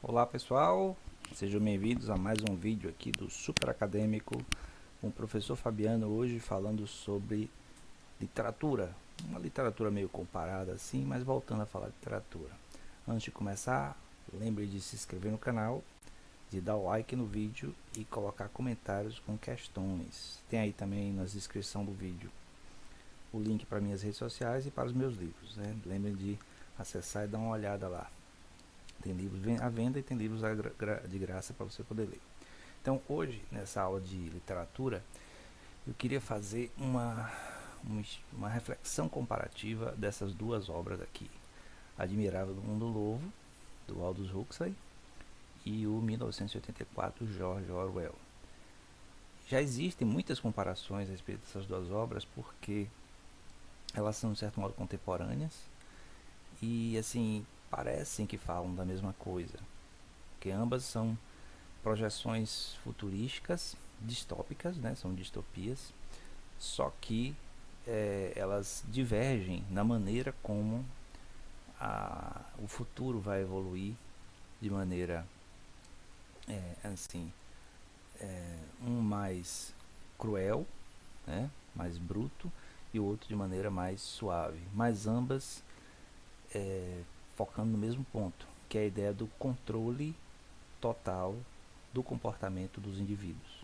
Olá pessoal, sejam bem-vindos a mais um vídeo aqui do Super Acadêmico com o professor Fabiano, hoje falando sobre literatura, uma literatura meio comparada assim, mas voltando a falar de literatura. Antes de começar, lembre de se inscrever no canal, de dar o like no vídeo e colocar comentários com questões. Tem aí também na descrição do vídeo o link para minhas redes sociais e para os meus livros, né? Lembre de acessar e dar uma olhada lá. Tem livros à venda e tem livros de graça para você poder ler. Então, hoje, nessa aula de literatura, eu queria fazer uma reflexão comparativa dessas duas obras aqui. Admirável do Mundo Novo, do Aldous Huxley, e o 1984, George Orwell. Já existem muitas comparações a respeito dessas duas obras, porque elas são, de certo modo, contemporâneas, e, assim, parecem que falam da mesma coisa, que ambas são projeções futurísticas, distópicas, né? São distopias, só que elas divergem na maneira como o futuro vai evoluir de maneira, assim, um mais cruel, né? Mais bruto, e o outro de maneira mais suave, mas ambas focando no mesmo ponto, que é a ideia do controle total do comportamento dos indivíduos.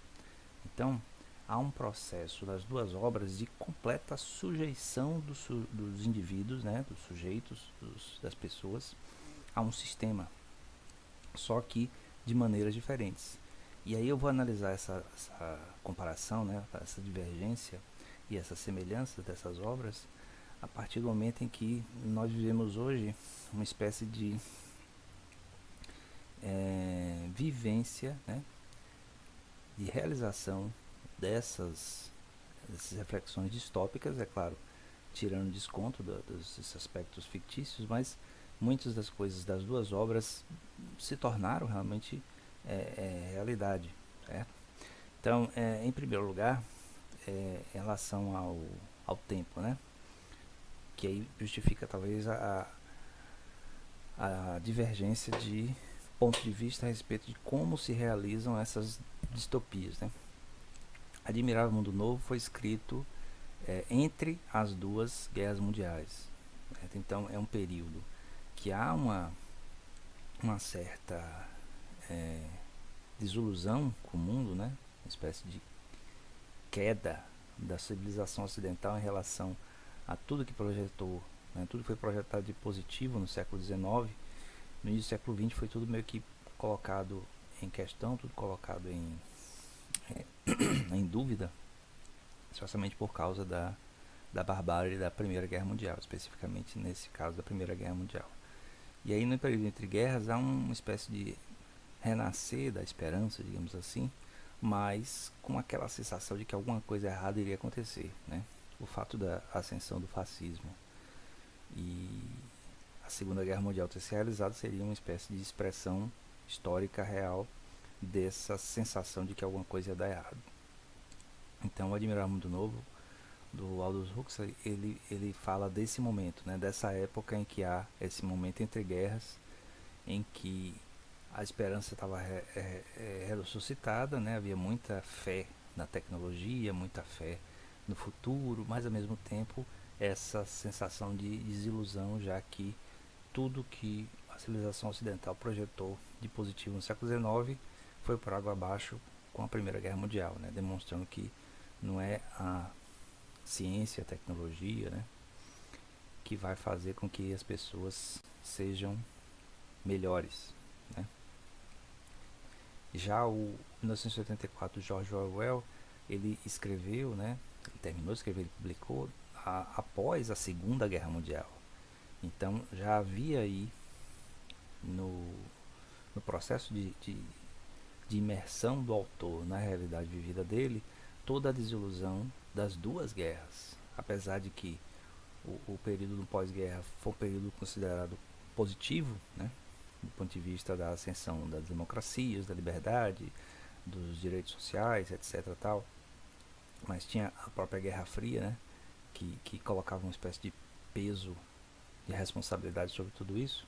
Então, há um processo das duas obras de completa sujeição dos indivíduos, né, dos sujeitos, das pessoas, a um sistema, só que de maneiras diferentes. E aí eu vou analisar essa comparação, né, essa divergência e essa semelhança dessas obras a partir do momento em que nós vivemos hoje uma espécie de vivência, né, de realização dessas reflexões distópicas, é claro, tirando desconto desses aspectos fictícios, mas muitas das coisas das duas obras se tornaram realmente realidade, certo? Então, em primeiro lugar, em relação ao tempo, né? Que aí justifica talvez a divergência de ponto de vista a respeito de como se realizam essas distopias, né? Admirável Mundo Novo foi escrito entre as duas guerras mundiais. Certo? Então é um período que há uma certa desilusão com o mundo, né? Uma espécie de queda da civilização ocidental em relação a tudo que projetou, né? Tudo que foi projetado de positivo no século XIX. No início do século XX foi tudo meio que colocado em questão, tudo colocado em dúvida, especialmente por causa da barbárie da Primeira Guerra Mundial, especificamente nesse caso da Primeira Guerra Mundial. E aí no período entre guerras há uma espécie de renascer da esperança, digamos assim, mas com aquela sensação de que alguma coisa errada iria acontecer, né? O fato da ascensão do fascismo e a Segunda Guerra Mundial ter se realizado seria uma espécie de expressão histórica real dessa sensação de que alguma coisa ia dar errado. Então, o Admirável Mundo Novo, do Aldous Huxley, ele fala desse momento, né, dessa época em que há esse momento entre guerras, em que a esperança estava ressuscitada, né, havia muita fé na tecnologia, muita fé no futuro, mas ao mesmo tempo essa sensação de desilusão, já que tudo que a civilização ocidental projetou de positivo no século XIX foi por água abaixo com a Primeira Guerra Mundial, né, demonstrando que não é a ciência, a tecnologia, né, que vai fazer com que as pessoas sejam melhores, né. Já o 1984, George Orwell, ele escreveu, né, ele terminou de escrever, ele publicou após a Segunda Guerra Mundial. Então já havia aí no processo de imersão do autor na realidade vivida dele, toda a desilusão das duas guerras. Apesar de que o período do pós-guerra foi um período considerado positivo, né, do ponto de vista da ascensão das democracias, da liberdade, dos direitos sociais, etc. Tal. Mas tinha a própria Guerra Fria, né, que colocava uma espécie de peso de responsabilidade sobre tudo isso.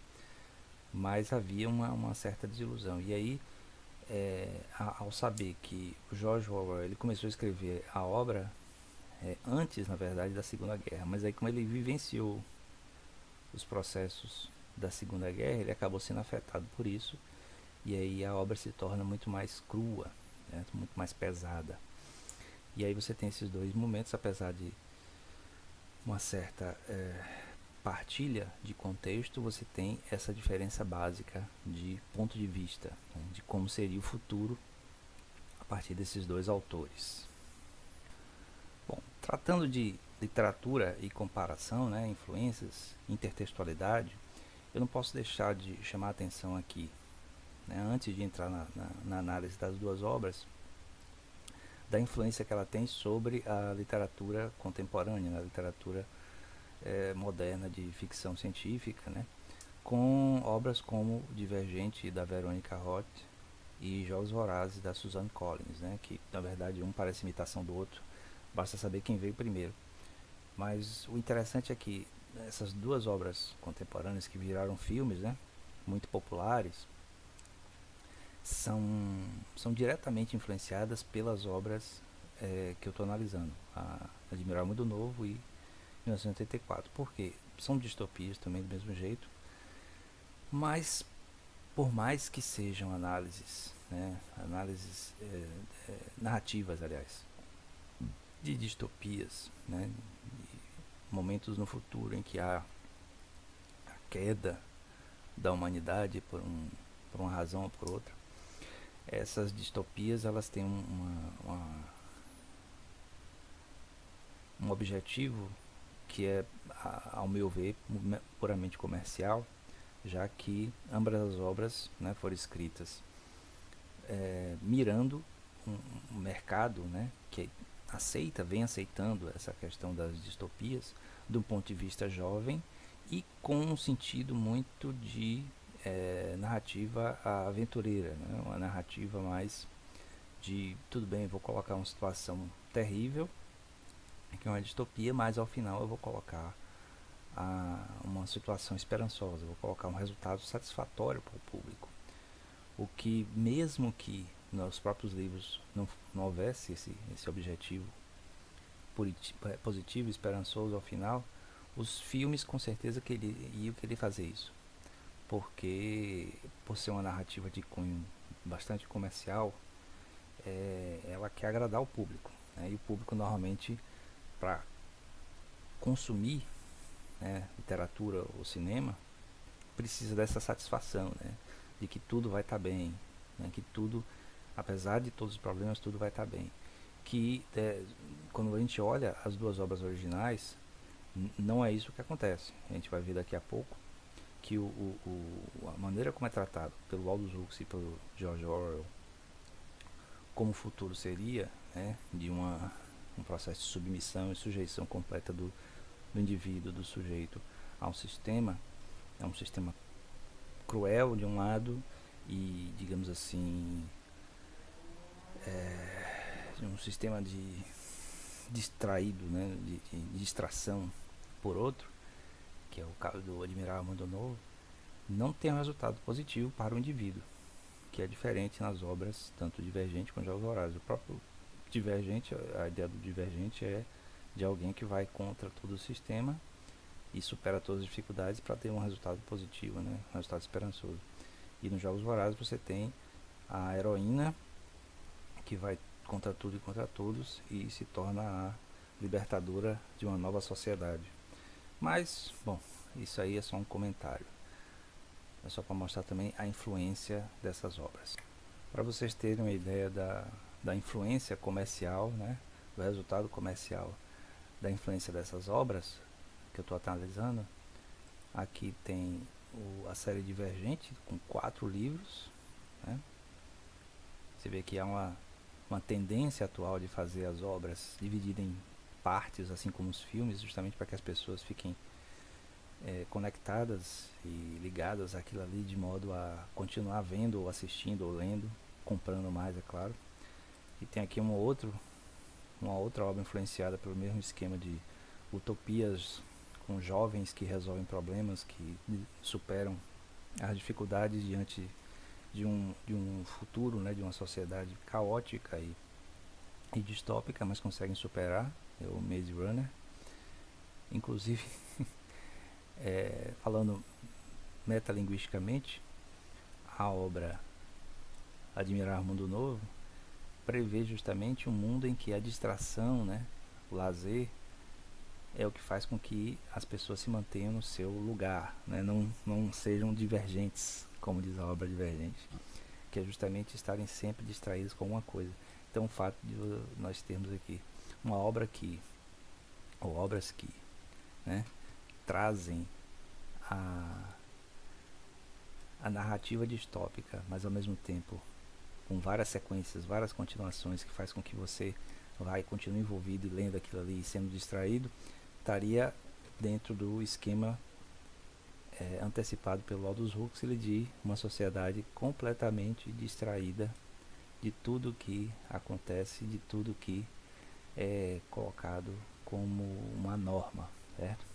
mas havia uma certa desilusão. E aí, ao saber que o George Orwell ele começou a escrever a obra antes, na verdade, da Segunda Guerra, mas aí como ele vivenciou os processos da Segunda Guerra, ele acabou sendo afetado por isso, e aí a obra se torna muito mais crua, né, muito mais pesada. E aí você tem esses dois momentos, apesar de uma certa partilha de contexto, você tem essa diferença básica de ponto de vista, né, de como seria o futuro a partir desses dois autores. Bom, tratando de literatura e comparação, né, influências, intertextualidade, eu não posso deixar de chamar a atenção aqui, né, antes de entrar na análise das duas obras, da influência que ela tem sobre a literatura contemporânea, na literatura moderna de ficção científica, né, com obras como Divergente, da Veronica Roth, e Jogos Vorazes, da Suzanne Collins, né, que na verdade um parece imitação do outro, basta saber quem veio primeiro. Mas o interessante é que essas duas obras contemporâneas que viraram filmes, né, muito populares, são, são diretamente influenciadas pelas obras que eu estou analisando, a Admirável Mundo Novo e 1984. Por quê? São distopias também do mesmo jeito, mas por mais que sejam análises, né, análises narrativas, aliás, de distopias, né, de momentos no futuro em que há a queda da humanidade por uma razão ou por outra, essas distopias elas têm um objetivo que é, ao meu ver, puramente comercial, já que ambas as obras, né, foram escritas mirando um mercado, né, que vem aceitando essa questão das distopias de um ponto de vista jovem e com um sentido muito de narrativa aventureira, né, uma narrativa mais de tudo bem, vou colocar uma situação terrível, que é uma distopia, mas ao final eu vou colocar uma situação esperançosa, vou colocar um resultado satisfatório para o público. O que, mesmo que nos próprios livros não houvesse esse objetivo positivo, esperançoso ao final, os filmes com certeza iam querer fazer isso. Porque, por ser uma narrativa de cunho bastante comercial, ela quer agradar o público. Né? E o público, normalmente, para consumir, né, literatura ou cinema, precisa dessa satisfação, né, de que tudo vai estar bem, né, que tudo, apesar de todos os problemas, tudo vai estar bem. Que quando a gente olha as duas obras originais, não é isso que acontece. A gente vai ver daqui a pouco que a maneira como é tratado pelo Aldous Huxley e pelo George Orwell, como o futuro seria, né, de um processo de submissão e sujeição completa do indivíduo, do sujeito a um sistema, é um sistema cruel de um lado e, digamos assim, um sistema de distraído, né, de distração por outro, que é o caso do Admirável Mundo Novo, não tem um resultado positivo para o indivíduo, que é diferente nas obras tanto Divergente quanto Jogos Vorazes. O próprio Divergente, a ideia do Divergente é de alguém que vai contra todo o sistema e supera todas as dificuldades para ter um resultado positivo, né? Um resultado esperançoso. E nos Jogos Vorazes você tem a heroína que vai contra tudo e contra todos e se torna a libertadora de uma nova sociedade. Mas, bom, isso aí é só um comentário. É só para mostrar também a influência dessas obras. Para vocês terem uma ideia da influência comercial, né, do resultado comercial da influência dessas obras que eu estou analisando, aqui tem a série Divergente com 4 livros, né? Você vê que há uma tendência atual de fazer as obras divididas em partes, assim como os filmes, justamente para que as pessoas fiquem conectadas e ligadas àquilo ali, de modo a continuar vendo ou assistindo ou lendo, comprando mais, é claro. E tem aqui uma outra obra influenciada pelo mesmo esquema de utopias com jovens que resolvem problemas, que superam as dificuldades diante de um futuro, né, de uma sociedade caótica e distópica, mas conseguem superar. É o Maze Runner. Inclusive, falando metalinguisticamente, a obra Admirar o Mundo Novo prevê justamente um mundo em que a distração, né, o lazer, é o que faz com que as pessoas se mantenham no seu lugar, né, não sejam divergentes, como diz a obra Divergente, que é justamente estarem sempre distraídos com alguma coisa. Então o fato de nós termos aqui uma obra que, ou obras que, né, trazem a, a narrativa distópica, mas ao mesmo tempo com várias sequências, várias continuações, que faz com que você vai continue envolvido e lendo aquilo ali e sendo distraído, estaria dentro do esquema antecipado pelo Aldous Huxley de uma sociedade completamente distraída de tudo que acontece, de tudo que é colocado como uma norma, certo?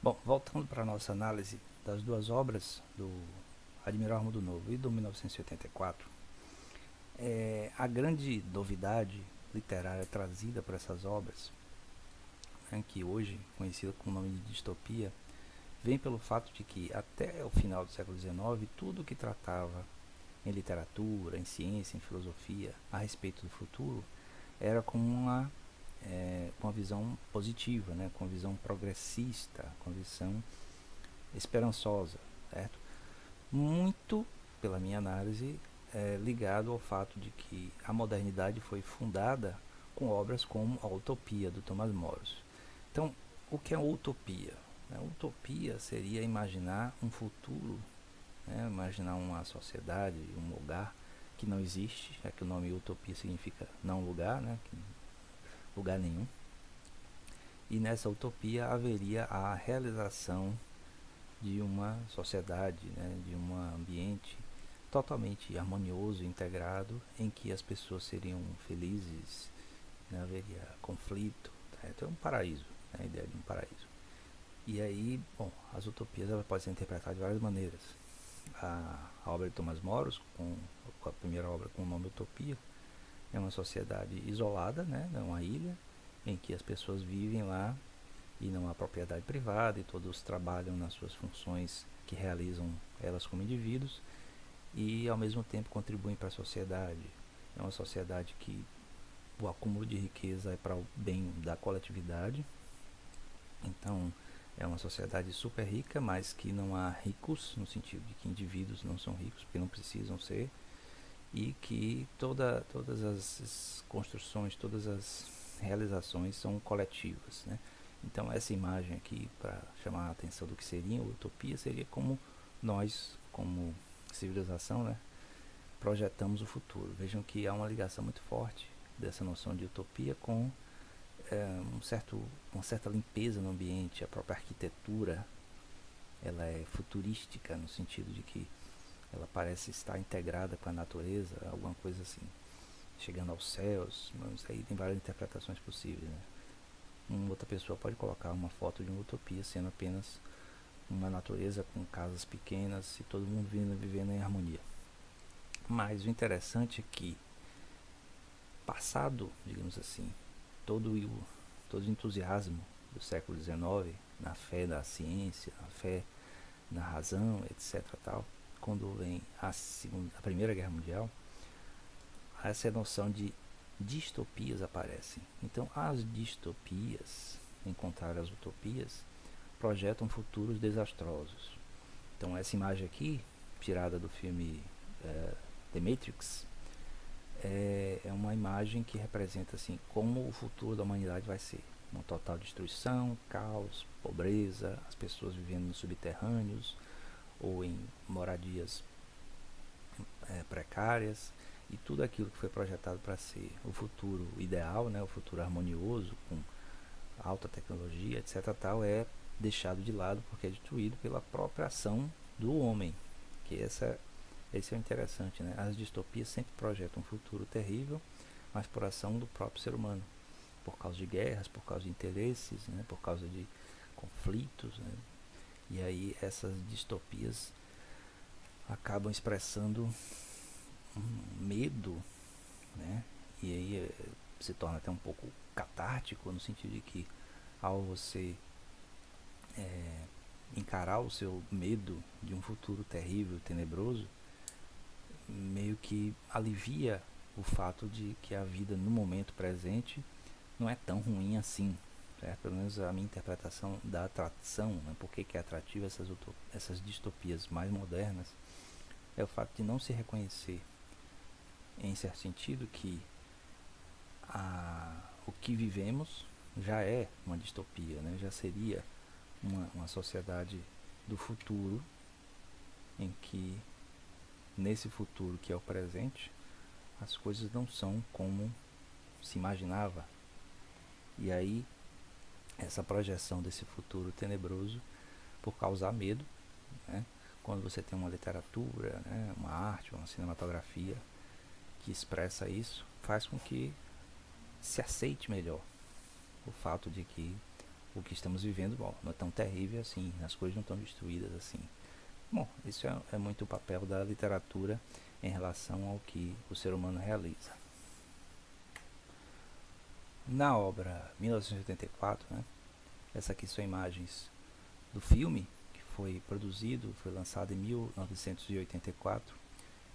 Bom, voltando para a nossa análise das duas obras, do Admirar o Mundo Novo e do 1984, a grande novidade literária trazida por essas obras, né, que hoje conhecida com o nome de distopia, vem pelo fato de que até o final do século XIX, tudo que tratava em literatura, em ciência, em filosofia, a respeito do futuro, era com uma visão positiva, né, com uma visão progressista, com uma visão esperançosa, certo? Muito, pela minha análise, ligado ao fato de que a modernidade foi fundada com obras como A Utopia, do Thomas More. Então, o que é utopia? A utopia seria imaginar um futuro, né? Imaginar uma sociedade, um lugar que não existe, é que o nome utopia significa não lugar, né? Lugar nenhum. E nessa utopia haveria a realização de uma sociedade, né? De um ambiente totalmente harmonioso, integrado, em que as pessoas seriam felizes, não haveria conflito, tá? Então é um paraíso, né? A ideia de um paraíso. E aí, bom, as utopias ela pode ser interpretada de várias maneiras. A obra de Thomas More, com a primeira obra com o nome Utopia, é uma sociedade isolada, né? É uma ilha em que as pessoas vivem lá e não há propriedade privada e todos trabalham nas suas funções que realizam elas como indivíduos e ao mesmo tempo contribuem para a sociedade. É uma sociedade que o acúmulo de riqueza é para o bem da coletividade. Então é uma sociedade super rica, mas que não há ricos, no sentido de que indivíduos não são ricos, porque não precisam ser, e que todas as construções, todas as realizações são coletivas, né? Então essa imagem aqui, para chamar a atenção do que seria uma utopia, seria como nós, como civilização, né, projetamos o futuro. Vejam que há uma ligação muito forte dessa noção de utopia com uma certa limpeza no ambiente. A própria arquitetura ela é futurística no sentido de que ela parece estar integrada com a natureza, alguma coisa assim, chegando aos céus. Mas aí tem várias interpretações possíveis, né? Uma outra pessoa pode colocar uma foto de uma utopia sendo apenas uma natureza com casas pequenas e todo mundo vivendo em harmonia. Mas o interessante é que, passado, digamos assim, todo o entusiasmo do século XIX, na fé da ciência, na fé na razão, etc. Tal, quando vem a Primeira Guerra Mundial, essa noção de distopias aparece. Então, as distopias, em contrário às utopias, projetam futuros desastrosos. Então, essa imagem aqui, tirada do filme The Matrix, é uma imagem que representa assim como o futuro da humanidade vai ser. Uma total destruição, caos, pobreza, as pessoas vivendo nos subterrâneos ou em moradias precárias, e tudo aquilo que foi projetado para ser o futuro ideal, né, o futuro harmonioso, com alta tecnologia, etc. Tal, é deixado de lado porque é destruído pela própria ação do homem. Que esse é o interessante, né? As distopias sempre projetam um futuro terrível, mas por ação do próprio ser humano, por causa de guerras, por causa de interesses, né? Por causa de conflitos, né? E aí essas distopias acabam expressando um medo, né? E aí se torna até um pouco catártico, no sentido de que ao você encarar o seu medo de um futuro terrível, tenebroso, meio que alivia o fato de que a vida no momento presente não é tão ruim assim, certo? Pelo menos a minha interpretação da atração, né? Por que é atrativa essas distopias mais modernas, é o fato de não se reconhecer, em certo sentido, que o que vivemos já é uma distopia, né? Já seria uma sociedade do futuro, em que nesse futuro que é o presente, as coisas não são como se imaginava. E aí essa projeção desse futuro tenebroso por causar medo, né? Quando você tem uma literatura, né? Uma arte, uma cinematografia que expressa isso, faz com que se aceite melhor o fato de que o que estamos vivendo, bom, não é tão terrível assim, as coisas não estão destruídas assim. Bom, isso é muito o papel da literatura em relação ao que o ser humano realiza. Na obra 1984, né, essa aqui são imagens do filme que foi produzido, foi lançado em 1984,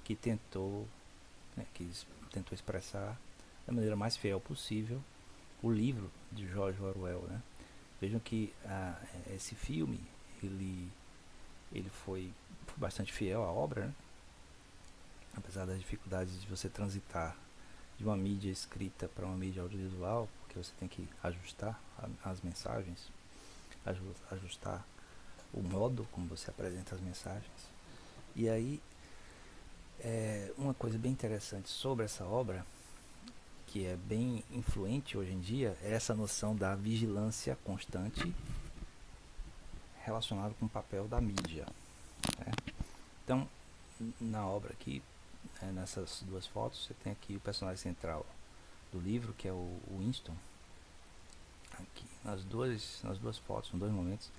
que tentou, né, tentou expressar da maneira mais fiel possível o livro de George Orwell, né? Vejam que esse filme ele foi bastante fiel à obra, né? Apesar das dificuldades de você transitar de uma mídia escrita para uma mídia audiovisual, porque você tem que ajustar as mensagens, ajustar o modo como você apresenta as mensagens. E aí, uma coisa bem interessante sobre essa obra, que é bem influente hoje em dia, é essa noção da vigilância constante relacionada com o papel da mídia, né? Então, na obra aqui, nessas duas fotos, você tem aqui o personagem central do livro, que é o Winston. Aqui, nas duas fotos, em dois momentos,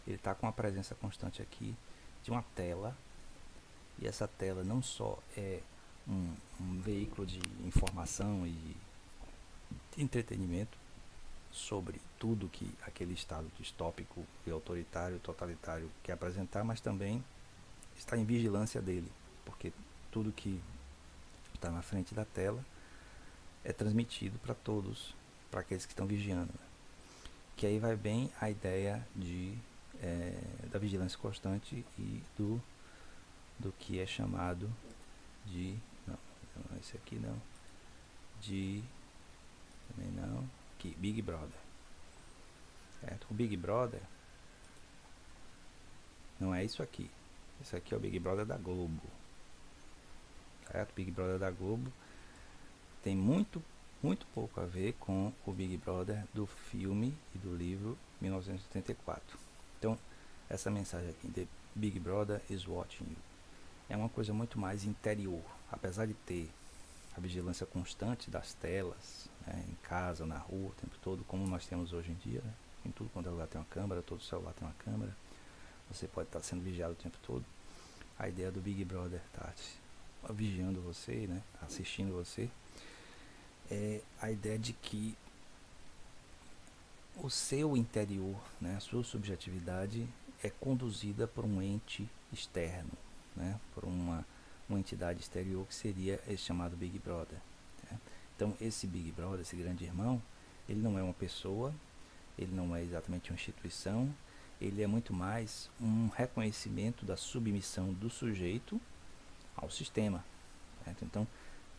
ele está com a presença constante aqui de uma tela, e essa tela não só é um veículo de informação e de entretenimento sobre tudo que aquele estado distópico e autoritário, totalitário quer apresentar, mas também está em vigilância dele, porque tudo que está na frente da tela é transmitido para todos, para aqueles que estão vigiando, né? Que aí vai bem a ideia da vigilância constante e do que é chamado de, não, esse aqui não, de, também não, aqui, Big Brother, certo? O Big Brother não é isso aqui, esse aqui é o Big Brother da Globo, certo? O Big Brother da Globo tem muito pouco a ver com o Big Brother do filme e do livro 1984. Então, essa mensagem aqui, The Big Brother is watching you, é uma coisa muito mais interior. Apesar de ter a vigilância constante das telas, né, em casa, na rua, o tempo todo, como nós temos hoje em dia, né? Em tudo quanto é lugar tem uma câmera, todo celular tem uma câmera, você pode estar sendo vigiado o tempo todo. A ideia do Big Brother tá vigiando você, né, assistindo você, é a ideia de que o seu interior, né, a sua subjetividade é conduzida por um ente externo, né, por uma entidade exterior, que seria esse chamado Big Brother, né? Então esse Big Brother, esse grande irmão, ele não é uma pessoa, ele não é exatamente uma instituição, ele é muito mais um reconhecimento da submissão do sujeito ao sistema, certo? Então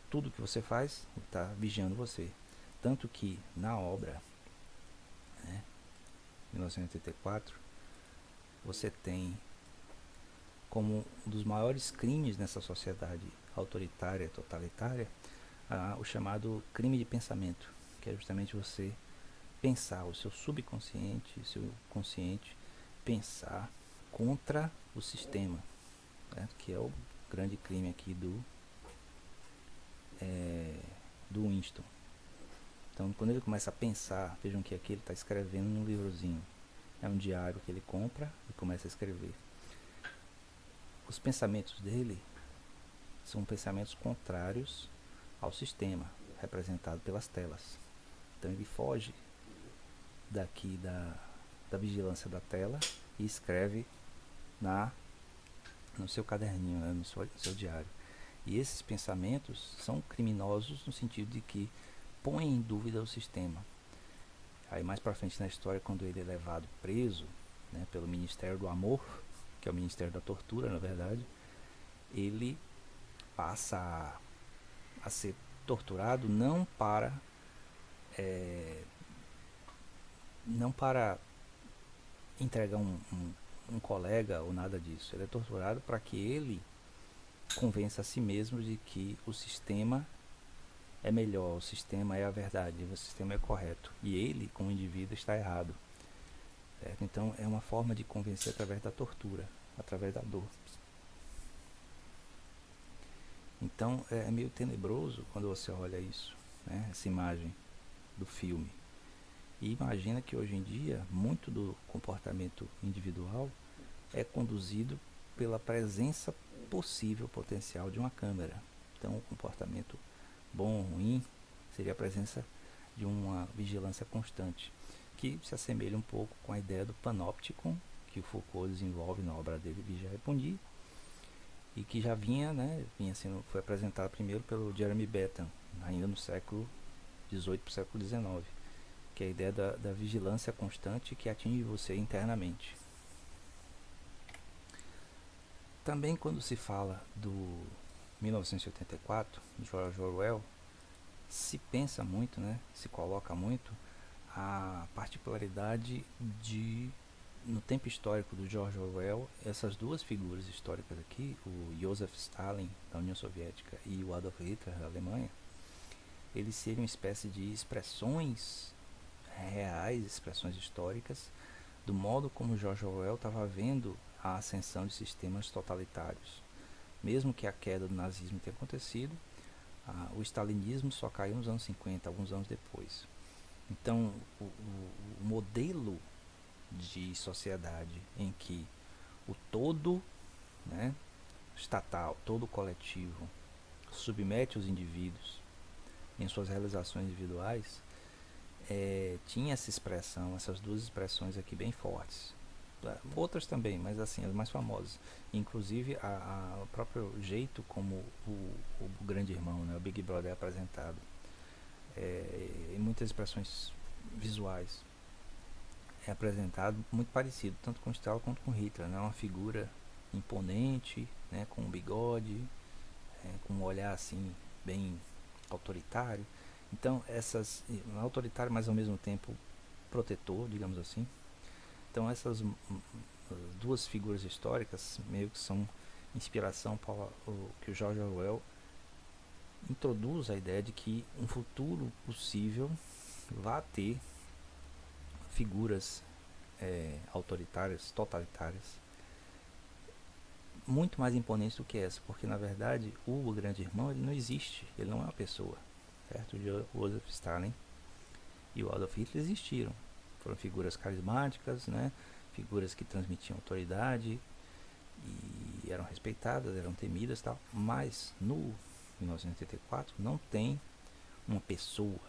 tudo que você faz está vigiando você. Tanto que na obra, né, 1984, você tem como um dos maiores crimes nessa sociedade autoritária, totalitária, o chamado crime de pensamento, que é justamente você pensar, o seu subconsciente, o seu consciente, pensar contra o sistema, né, que é o grande crime aqui do Winston. Então, quando ele começa a pensar, vejam que aqui ele está escrevendo num livrozinho, É um diário que ele compra e começa a escrever. Os pensamentos dele são pensamentos contrários ao sistema, representado pelas telas. Então ele foge daqui da vigilância da tela e escreve no seu caderninho, né, no seu diário. E esses pensamentos são criminosos no sentido de que põem em dúvida o sistema. Aí mais pra frente na história, quando ele é levado preso, né, pelo Ministério do Amor, que é o Ministério da Tortura, na verdade, ele passa a ser torturado não para entregar um colega ou nada disso. Ele é torturado para que ele convença a si mesmo de que o sistema é melhor, o sistema é a verdade, o sistema é correto. E ele, como indivíduo, está errado. Certo? Então é uma forma de convencer através da tortura, através da dor. Então é meio tenebroso quando você olha isso, né? Essa imagem do filme. E imagina que hoje em dia, muito do comportamento individual é conduzido pela presença possível, potencial de uma câmera. Então o comportamento bom ou ruim seria a presença de uma vigilância constante, que se assemelha um pouco com a ideia do panópticon, que o Foucault desenvolve na obra dele Vigiar e Punir, e que já foi apresentado primeiro pelo Jeremy Bentham, ainda no século XVIII para o século XIX, que é a ideia da vigilância constante que atinge você internamente. Também quando se fala do 1984, de George Orwell, se pensa muito, né, se coloca muito a particularidade de, no tempo histórico do George Orwell, essas duas figuras históricas aqui, o Joseph Stalin da União Soviética e o Adolf Hitler da Alemanha, eles seriam uma espécie de expressões reais, expressões históricas, do modo como George Orwell estava vendo a ascensão de sistemas totalitários. Mesmo que a queda do nazismo tenha acontecido, o stalinismo só caiu nos anos 50, alguns anos depois. Então, o modelo de sociedade em que o todo, né, estatal, todo coletivo, submete os indivíduos em suas realizações individuais, tinha essa expressão, essas duas expressões aqui bem fortes. Outras também, mas assim, as mais famosas. Inclusive o próprio jeito como o Grande Irmão, né, o Big Brother é apresentado. Em muitas expressões visuais é apresentado muito parecido, tanto com Stalin quanto com Hitler, né? Uma figura imponente, né, com um bigode, com um olhar assim bem autoritário. Então autoritário, mas ao mesmo tempo protetor, digamos assim. Então essas duas figuras históricas meio que são inspiração para o que o George Orwell introduz a ideia de que um futuro possível vai ter figuras autoritárias, totalitárias, muito mais imponentes do que essa, porque na verdade o Grande Irmão ele não existe, ele não é uma pessoa, certo? O Joseph Stalin e o Adolf Hitler existiram, foram figuras carismáticas, né? Figuras que transmitiam autoridade e eram respeitadas, eram temidas, tal. Mas no 1984 não tem uma pessoa,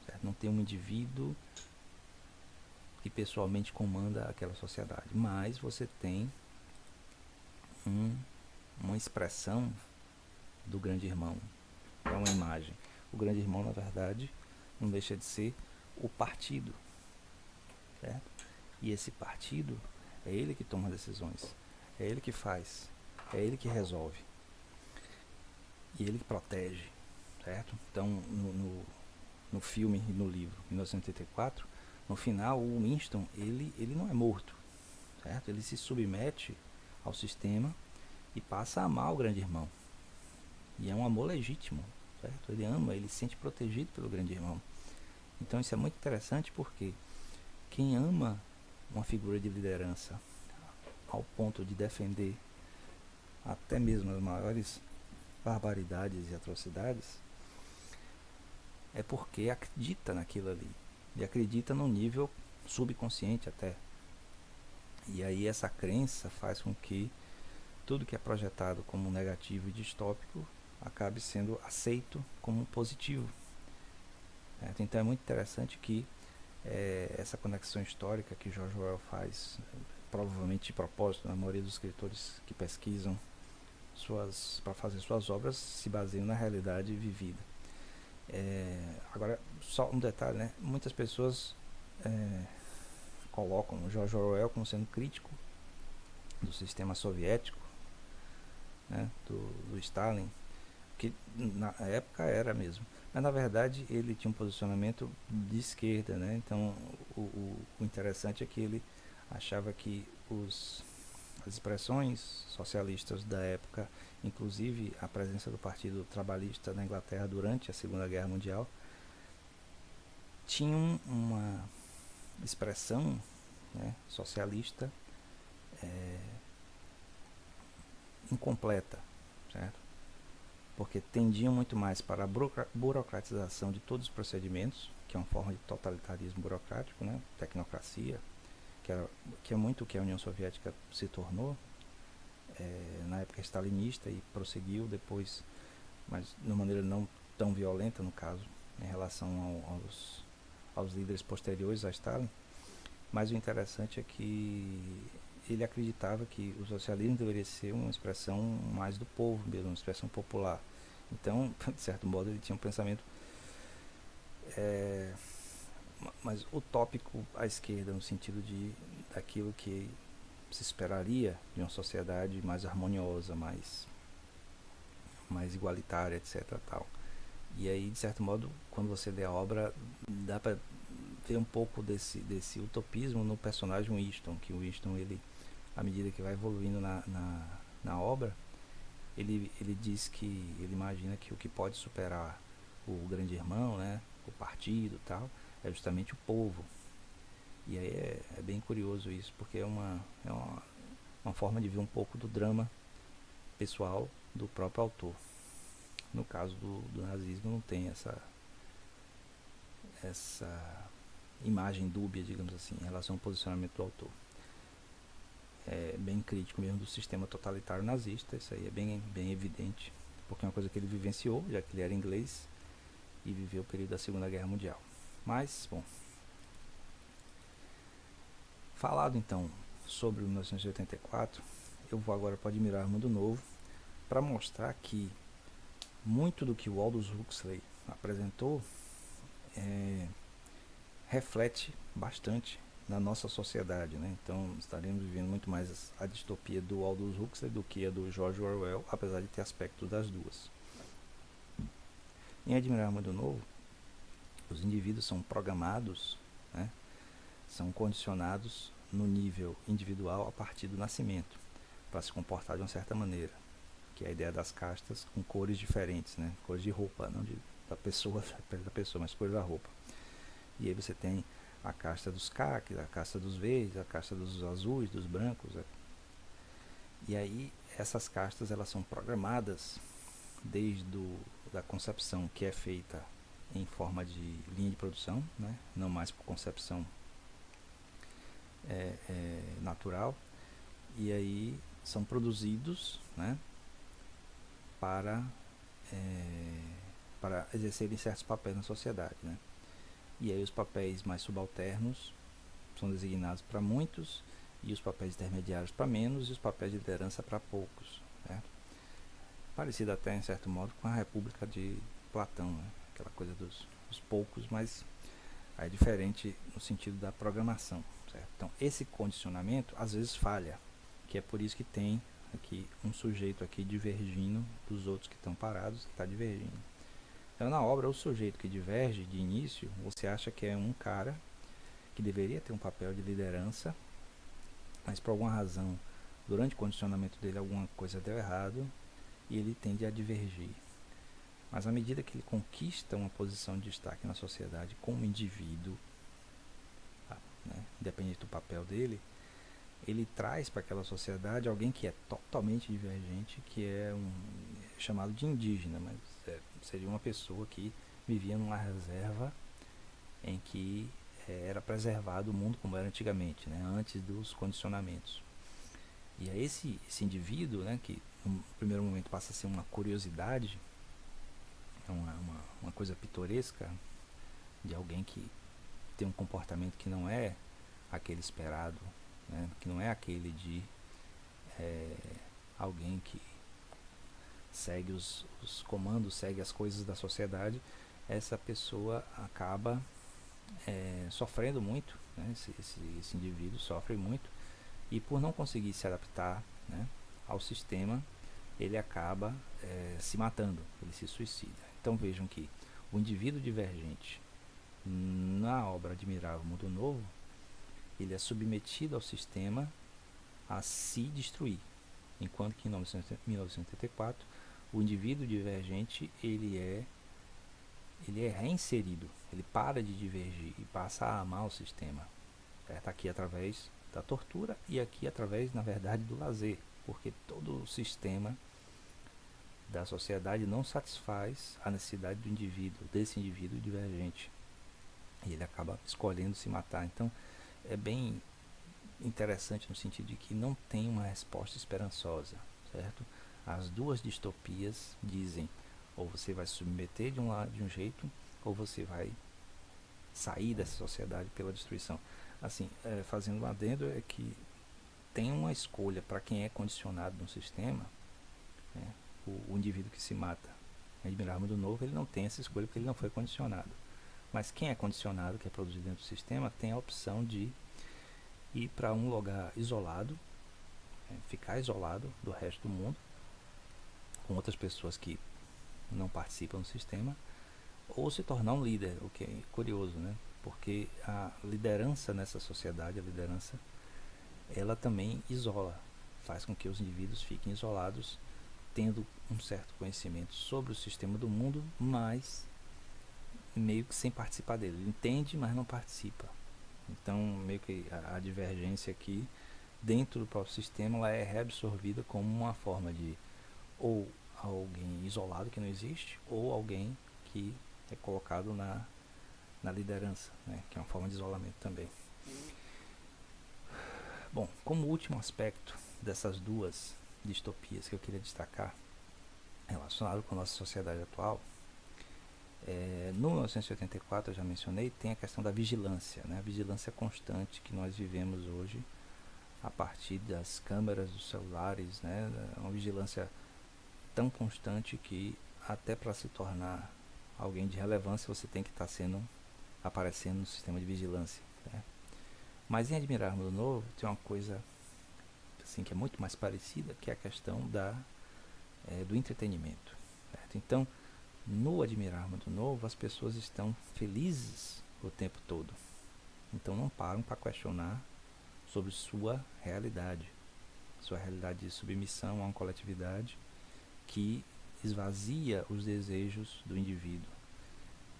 certo? Não tem um indivíduo que pessoalmente comanda aquela sociedade, mas você tem uma expressão do Grande Irmão, é uma imagem. O Grande Irmão, na verdade, não deixa de ser o partido, certo? E esse partido é ele que toma decisões, é ele que faz, é ele que resolve e ele que protege, certo? Então no filme e no livro 1984, no final o Winston ele não é morto, certo? Ele se submete ao sistema e passa a amar o Grande Irmão, e é um amor legítimo, certo? Ele ama, ele se sente protegido pelo Grande Irmão. Então isso é muito interessante, porque quem ama uma figura de liderança ao ponto de defender até mesmo as maiores barbaridades e atrocidades é porque acredita naquilo ali, e acredita num nível subconsciente até, E aí essa crença faz com que tudo que é projetado como negativo e distópico acabe sendo aceito como positivo. Então é muito interessante que essa conexão histórica que George Orwell faz, provavelmente de propósito, na maioria dos escritores que pesquisam para fazer suas obras, se baseiam na realidade vivida. Agora, só um detalhe, né? Muitas pessoas colocam o George Orwell como sendo crítico do sistema soviético, né? do Stalin, que na época era mesmo. Mas na verdade ele tinha um posicionamento de esquerda, né? Então o interessante é que ele achava que as expressões socialistas da época, inclusive a presença do Partido Trabalhista na Inglaterra durante a Segunda Guerra Mundial, tinham uma expressão, né, socialista incompleta, certo? Porque tendiam muito mais para a burocratização de todos os procedimentos, que é uma forma de totalitarismo burocrático, né? Tecnocracia, que é muito o que a União Soviética se tornou na época stalinista e prosseguiu depois, mas de uma maneira não tão violenta, no caso, em relação aos líderes posteriores a Stalin. Mas o interessante é que ele acreditava que o socialismo deveria ser uma expressão mais do povo mesmo, uma expressão popular. Então, de certo modo, ele tinha um pensamento mais utópico à esquerda, no sentido daquilo que se esperaria de uma sociedade mais harmoniosa, mais igualitária, etc. Tal. E aí, de certo modo, quando você lê a obra, dá para ver um pouco desse utopismo no personagem Winston, que o Winston, ele, à medida que vai evoluindo na obra, ele diz que ele imagina que o que pode superar o grande irmão, né, o partido e tal, é justamente o povo. E aí é bem curioso isso, porque é uma forma de ver um pouco do drama pessoal do próprio autor. No caso do nazismo não tem essa imagem dúbia, digamos assim, em relação ao posicionamento do autor. É bem crítico mesmo do sistema totalitário nazista, isso aí é bem evidente, porque é uma coisa que ele vivenciou, já que ele era inglês e viveu o período da Segunda Guerra Mundial. Mas, bom, falado então sobre 1984, eu vou agora para Admirar Mundo Novo, para mostrar que muito do que o Aldous Huxley apresentou reflete bastante na nossa sociedade, né? Então estaremos vivendo muito mais a distopia do Aldous Huxley do que a do George Orwell, apesar de ter aspectos das duas. Em Admirar Mundo Novo, os indivíduos são programados, né? São condicionados no nível individual a partir do nascimento, para se comportar de uma certa maneira, que é a ideia das castas com cores diferentes, né? Cores de roupa, não da pessoa, mas cores da roupa. E aí você tem a casta dos caques, a casta dos verdes, a casta dos azuis, dos brancos. E aí essas castas, elas são programadas desde da concepção, que é feita em forma de linha de produção, né? Não mais por concepção natural. E aí são produzidos, né? Para exercerem certos papéis na sociedade, né? E aí os papéis mais subalternos são designados para muitos, e os papéis intermediários para menos, e os papéis de liderança para poucos, certo? Parecido até, em certo modo, com a República de Platão, né? Aquela coisa dos poucos, mas é diferente no sentido da programação, certo? Então, esse condicionamento às vezes falha, que é por isso que tem aqui um sujeito aqui divergindo dos outros que estão parados, que está divergindo. Então, na obra, o sujeito que diverge de início, você acha que é um cara que deveria ter um papel de liderança, mas por alguma razão, durante o condicionamento dele, alguma coisa deu errado e ele tende a divergir. Mas à medida que ele conquista uma posição de destaque na sociedade como indivíduo, né, independente do papel dele, ele traz para aquela sociedade alguém que é totalmente divergente, que é chamado de indígena, mas seria uma pessoa que vivia numa reserva em que era preservado o mundo como era antigamente, né, antes dos condicionamentos. E aí esse indivíduo, né, que no primeiro momento passa a ser uma curiosidade, uma coisa pitoresca de alguém que tem um comportamento que não é aquele esperado, né, que não é aquele de é, alguém que segue os comandos, segue as coisas da sociedade, essa pessoa acaba sofrendo muito, né, esse indivíduo sofre muito, e por não conseguir se adaptar, né, ao sistema, ele acaba se matando, ele se suicida. Então vejam que o indivíduo divergente na obra Admirável Mundo Novo, ele é submetido ao sistema a se destruir, enquanto que em 1984 o indivíduo divergente ele é reinserido, ele para de divergir e passa a amar o sistema, certo? Aqui através da tortura e aqui através, na verdade, do lazer, porque todo o sistema da sociedade não satisfaz a necessidade do indivíduo, desse indivíduo divergente, e ele acaba escolhendo se matar. Então é bem interessante no sentido de que não tem uma resposta esperançosa, certo? As duas distopias dizem: ou você vai se submeter de um lado, de um jeito, ou você vai sair dessa sociedade pela destruição. Assim, fazendo um adendo, é que tem uma escolha para quem é condicionado no sistema, né? O indivíduo que se mata. Em Admirável Mundo Novo, ele não tem essa escolha porque ele não foi condicionado. Mas quem é condicionado, que é produzido dentro do sistema, tem a opção de ir para um lugar isolado, ficar isolado do resto do mundo, com outras pessoas que não participam do sistema, ou se tornar um líder, o que é curioso, né? Porque a liderança nessa sociedade, a liderança, ela também isola, faz com que os indivíduos fiquem isolados, tendo um certo conhecimento sobre o sistema do mundo, mas meio que sem participar dele. Ele entende, mas não participa. Então, meio que a divergência aqui, dentro do próprio sistema, ela é reabsorvida como uma forma de ou alguém isolado que não existe, ou alguém que é colocado na liderança, né, que é uma forma de isolamento também. Bom, como último aspecto dessas duas distopias que eu queria destacar, relacionado com a nossa sociedade atual, no 1984, eu já mencionei, tem a questão da vigilância, né, a vigilância constante que nós vivemos hoje a partir das câmeras dos celulares, né, uma vigilância tão constante que até para se tornar alguém de relevância você tem que estar aparecendo no sistema de vigilância, né? Mas em Admirável Mundo Novo tem uma coisa assim que é muito mais parecida, que é a questão do entretenimento, certo? Então, no Admirável Mundo Novo as pessoas estão felizes o tempo todo, então não param para questionar sobre sua realidade de submissão a uma coletividade que esvazia os desejos do indivíduo.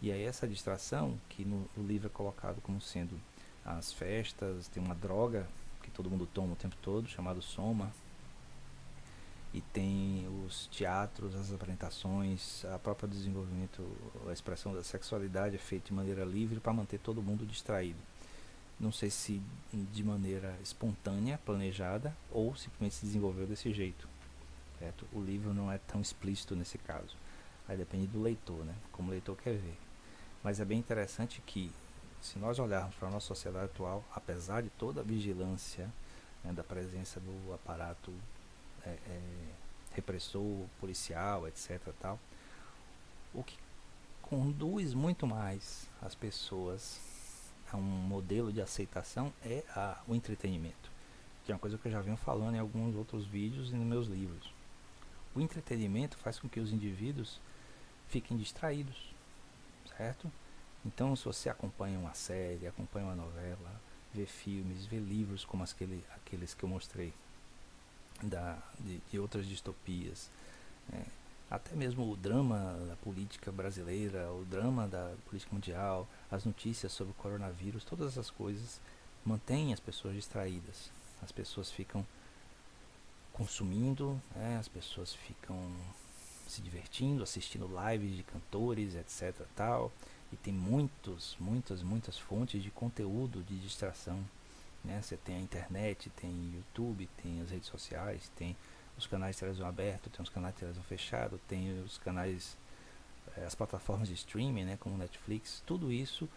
E aí essa distração, que no livro é colocado como sendo as festas, tem uma droga que todo mundo toma o tempo todo, chamado soma, e tem os teatros, as apresentações, a própria desenvolvimento, a expressão da sexualidade é feita de maneira livre para manter todo mundo distraído. Não sei se de maneira espontânea, planejada, ou simplesmente se desenvolveu desse jeito. Certo? O livro não é tão explícito nesse caso. Aí depende do leitor, né? Como o leitor quer ver. Mas é bem interessante que, se nós olharmos para a nossa sociedade atual, apesar de toda a vigilância, né, da presença do aparato repressor, policial, etc. Tal, o que conduz muito mais as pessoas a um modelo de aceitação é o entretenimento, que é uma coisa que eu já venho falando em alguns outros vídeos e nos meus livros. O entretenimento faz com que os indivíduos fiquem distraídos, certo? Então, se você acompanha uma série, acompanha uma novela, vê filmes, vê livros como aqueles que eu mostrei, de outras distopias, né? Até mesmo o drama da política brasileira, o drama da política mundial, as notícias sobre o coronavírus, todas essas coisas mantêm as pessoas distraídas. As pessoas ficam consumindo, né? As pessoas ficam se divertindo, assistindo lives de cantores, etc. Tal, e tem muitas fontes de conteúdo de distração, né? Você tem a internet, tem YouTube, tem as redes sociais, tem os canais de televisão aberto, tem os canais de televisão fechado, tem os canais, as plataformas de streaming, né, como Netflix, tudo isso,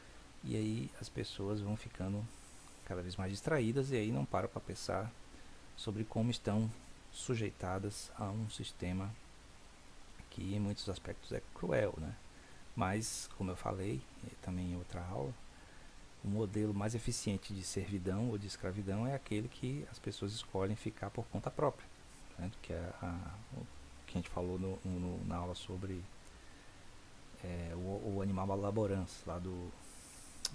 e aí as pessoas vão ficando cada vez mais distraídas e aí não param para pensar sobre como estão sujeitadas a um sistema que em muitos aspectos é cruel, né? Mas, como eu falei também em outra aula, o modelo mais eficiente de servidão ou de escravidão é aquele que as pessoas escolhem ficar por conta própria, né? Que é o que a gente falou na aula sobre o animal laborans, lá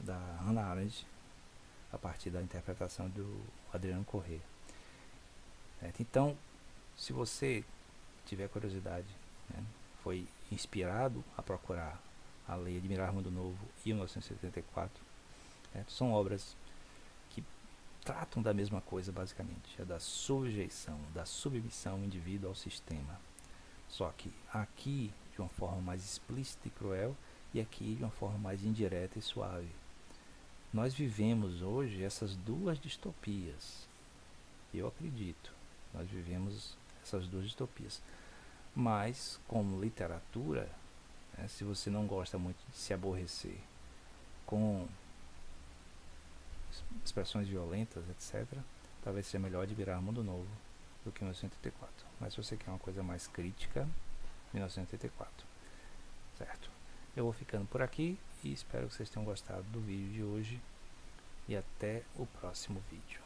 da Hannah Arendt, a partir da interpretação do Adriano Corrêa. Então, se você tiver curiosidade, né, foi inspirado a procurar a Lei Admirável Mundo Novo e 1974, são obras que tratam da mesma coisa basicamente, é da sujeição, da submissão do indivíduo ao sistema. Só que aqui de uma forma mais explícita e cruel e aqui de uma forma mais indireta e suave. Nós vivemos hoje essas duas distopias. Eu acredito, nós vivemos essas duas distopias. Mas, como literatura, né, se você não gosta muito de se aborrecer com expressões violentas, etc., talvez seja melhor Admirar Mundo Novo do que 1984. Mas se você quer uma coisa mais crítica, 1984. Certo? Eu vou ficando por aqui e espero que vocês tenham gostado do vídeo de hoje e até o próximo vídeo.